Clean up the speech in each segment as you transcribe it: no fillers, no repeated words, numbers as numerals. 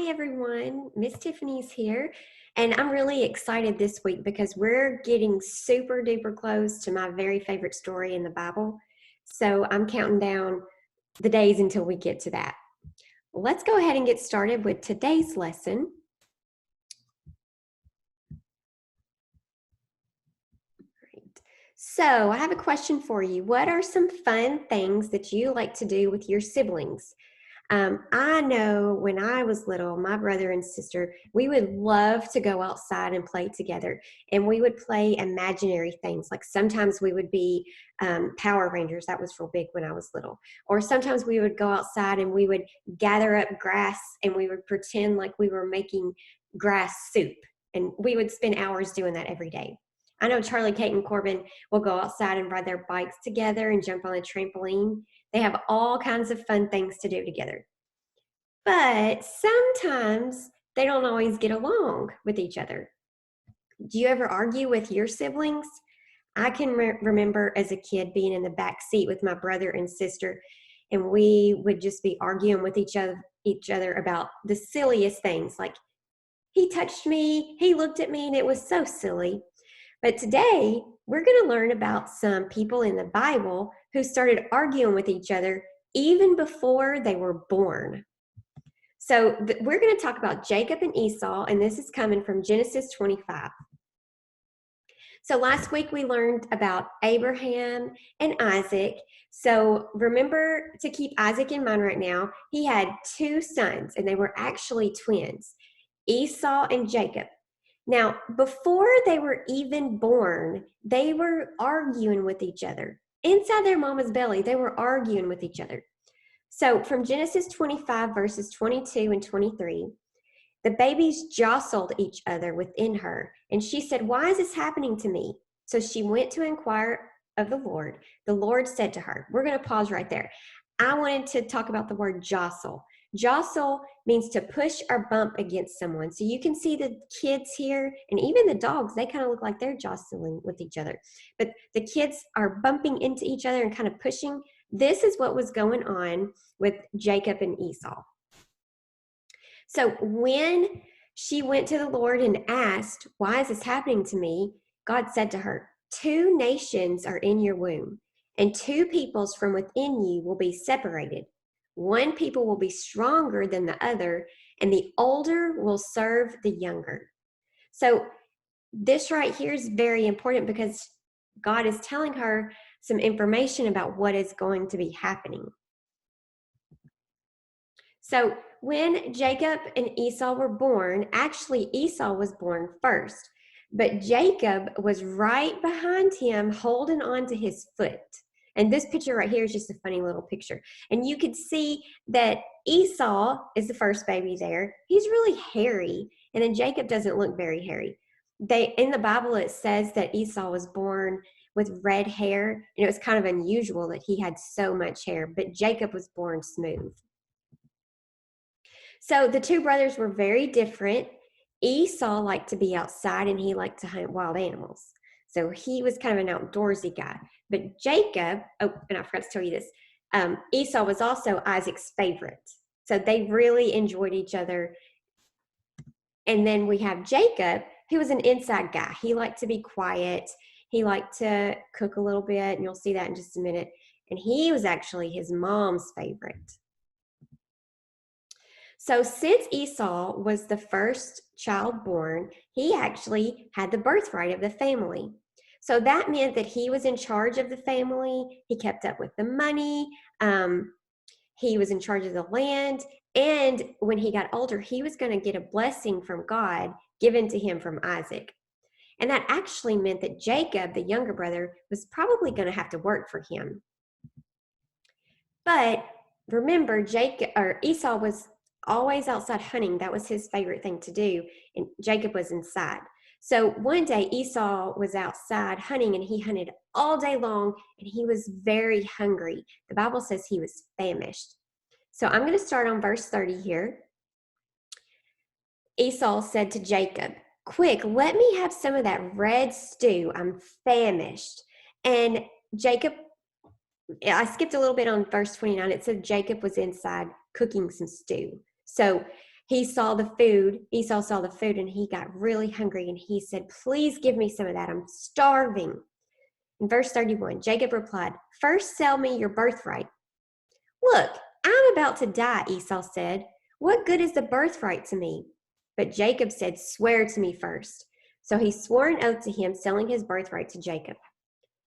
Hi everyone, Miss Tiffany's here, and I'm really excited this week because we're getting super duper close to my very favorite story in the Bible. So I'm counting down the days until we get to that. Let's go ahead and get started with today's lesson. Great. So I have a question for you. What are some fun things that you like to do with your siblings? I know when I was little, my brother and sister, we would love to go outside and play together. And we would play imaginary things. Like sometimes we would be Power Rangers. That was real big when I was little. Or sometimes we would go outside and we would gather up grass and we would pretend like we were making grass soup. And we would spend hours doing that every day. I know Charlie, Kate, and Corbin will go outside and ride their bikes together and jump on a trampoline. They have all kinds of fun things to do together. But sometimes they don't always get along with each other. Do you ever argue with your siblings? I can remember as a kid being in the back seat with my brother and sister, and we would just be arguing with each other about the silliest things, like he touched me, he looked at me, and it was so silly. But today, we're going to learn about some people in the Bible who started arguing with each other even before they were born. So we're going to talk about Jacob and Esau, and this is coming from Genesis 25. So last week we learned about Abraham and Isaac. So remember to keep Isaac in mind right now. He had two sons, and they were actually twins, Esau and Jacob. Now, before they were even born, they were arguing with each other. Inside their mama's belly, they were arguing with each other. So from Genesis 25, verses 22 and 23, the babies jostled each other within her. And she said, "Why is this happening to me?" So she went to inquire of the Lord. The Lord said to her, we're going to pause right there. I wanted to talk about the word jostle. Jostle means to push or bump against someone. So you can see the kids here and even the dogs, they kind of look like they're jostling with each other. But the kids are bumping into each other and kind of pushing. This is what was going on with Jacob and Esau. So when she went to the Lord and asked, "Why is this happening to me?" God said to her, "Two nations are in your womb, and two peoples from within you will be separated. One people will be stronger than the other, and the older will serve the younger." So this right here is very important because God is telling her some information about what is going to be happening. So when Jacob and Esau were born, actually Esau was born first, but Jacob was right behind him holding on to his foot. And this picture right here is just a funny little picture. And you could see that Esau is the first baby there. He's really hairy, and then Jacob doesn't look very hairy. In the Bible, it says that Esau was born with red hair, and it was kind of unusual that he had so much hair, but Jacob was born smooth. So the two brothers were very different. Esau liked to be outside and he liked to hunt wild animals. So he was kind of an outdoorsy guy. But Jacob, oh, and I forgot to tell you this, Esau was also Isaac's favorite. So they really enjoyed each other. And then we have Jacob, who was an inside guy. He liked to be quiet. He liked to cook a little bit, and you'll see that in just a minute. And he was actually his mom's favorite. So since Esau was the first child born, he actually had the birthright of the family. So that meant that he was in charge of the family. He kept up with the money. He was in charge of the land. And when he got older, he was going to get a blessing from God given to him from Isaac. And that actually meant that Jacob, the younger brother, was probably going to have to work for him. But remember, Esau was always outside hunting. That was his favorite thing to do. And Jacob was inside. So one day Esau was outside hunting and he hunted all day long and he was very hungry. The Bible says he was famished. So I'm going to start on verse 30 here. Esau said to Jacob, "Quick, let me have some of that red stew. I'm famished." And Jacob, I skipped a little bit on verse 29. It said Jacob was inside cooking some stew. So Esau saw the food, and he got really hungry, and he said, "Please give me some of that. I'm starving." In verse 31, Jacob replied, "First sell me your birthright." "Look, I'm about to die," Esau said. "What good is the birthright to me?" But Jacob said, "Swear to me first." So he swore an oath to him, selling his birthright to Jacob.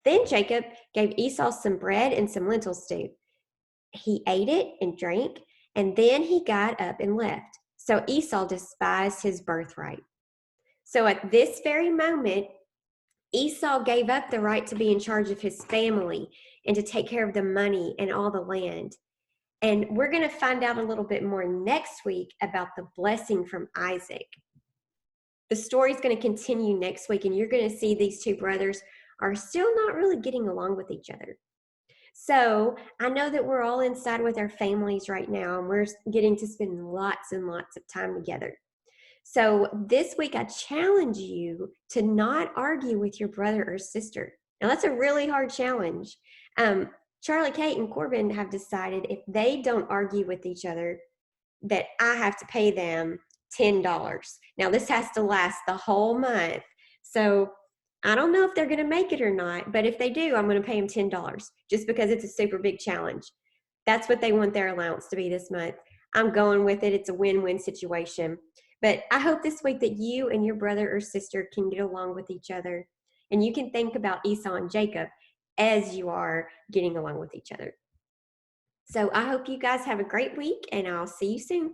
Then Jacob gave Esau some bread and some lentil stew. He ate it and drank, and then he got up and left. So Esau despised his birthright. So at this very moment, Esau gave up the right to be in charge of his family and to take care of the money and all the land. And we're going to find out a little bit more next week about the blessing from Isaac. The story's going to continue next week, and you're going to see these two brothers are still not really getting along with each other. So I know that we're all inside with our families right now, and we're getting to spend lots and lots of time together. So this week, I challenge you to not argue with your brother or sister. Now, that's a really hard challenge. Charlie, Kate, and Corbin have decided if they don't argue with each other, that I have to pay them $10. Now, this has to last the whole month. So I don't know if they're going to make it or not, but if they do, I'm going to pay them $10 just because it's a super big challenge. That's what they want their allowance to be this month. I'm going with it. It's a win-win situation. But I hope this week that you and your brother or sister can get along with each other, and you can think about Esau and Jacob as you are getting along with each other. So I hope you guys have a great week, and I'll see you soon.